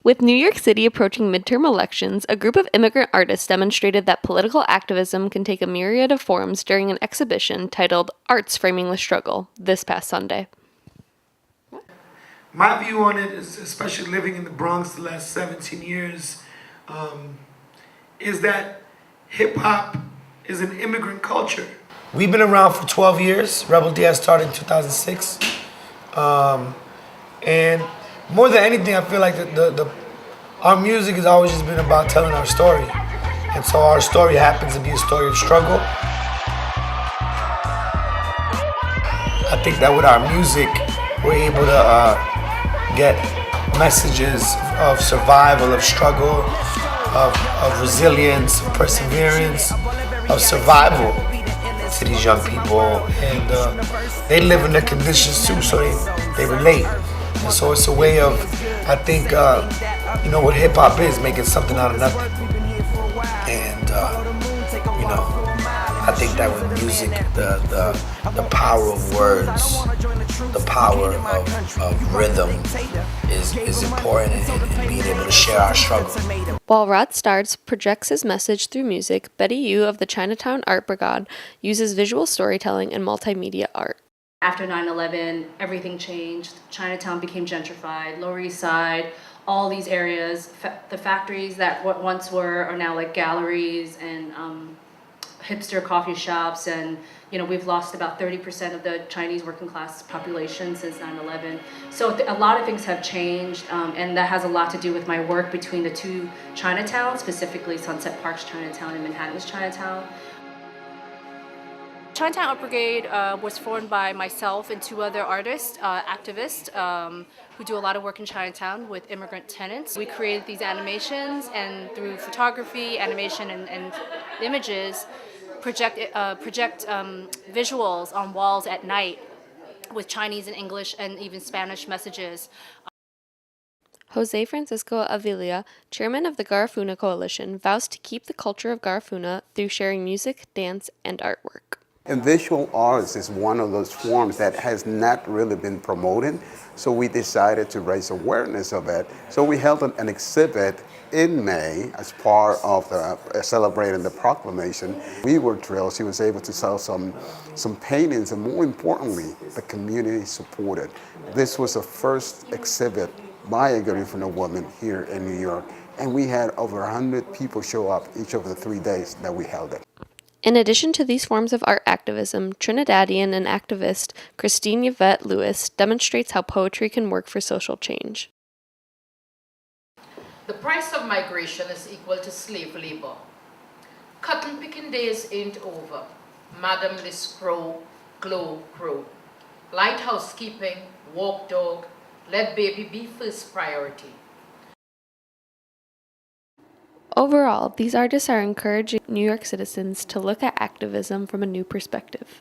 With New York City approaching midterm elections, a group of immigrant artists demonstrated that political activism can take a myriad of forms during an exhibition titled Arts Framing the Struggle this past Sunday. My view on it is, especially living in the Bronx the last 17 years, is that hip hop is an immigrant culture. We've been around for 12 years. Rebel Diaz started in 2006. And more than anything, I feel like our music has always just been about telling our story. And so our story happens to be a story of struggle. I think that with our music, we're able to get messages of survival, of struggle, of resilience, of perseverance, of survival to these young people. And they live in their conditions too, so they relate. And so it's a way of, I think, what hip hop is, making something out of nothing. And, I think that with music, the power of words, the power of rhythm is important in being able to share our struggle. While Rod Stards projects his message through music, Betty Yu of the Chinatown Art Brigade uses visual storytelling and multimedia art. After 9/11, everything changed. Chinatown became gentrified, Lower East Side, all these areas, the factories that once were are now like galleries and hipster coffee shops, and we've lost about 30% of the Chinese working class population since 9/11. So a lot of things have changed, and that has a lot to do with my work between the two Chinatowns, specifically Sunset Park's Chinatown and Manhattan's Chinatown. Chinatown Art Brigade was formed by myself and two other artists, activists, who do a lot of work in Chinatown with immigrant tenants. We created these animations, and through photography, animation, and images, project visuals on walls at night with Chinese and English and even Spanish messages. Jose Francisco Avila, chairman of the Garifuna Coalition, vows to keep the culture of Garifuna through sharing music, dance, and artwork. And visual arts is one of those forms that has not really been promoted, so we decided to raise awareness of it. So we held an exhibit in May as part of celebrating the proclamation. We were thrilled. She was able to sell some paintings, and more importantly, the community supported. This was the first exhibit by a Garifuna woman here in New York, and we had over 100 people show up each of the 3 days that we held it. In addition to these forms of art activism, Trinidadian and activist Christine Yvette Lewis demonstrates how poetry can work for social change. The price of migration is equal to slave labor. Cotton picking days ain't over. Madam this crow, crow. Light housekeeping, walk dog, let baby be first priority. Overall, these artists are encouraging New York citizens to look at activism from a new perspective.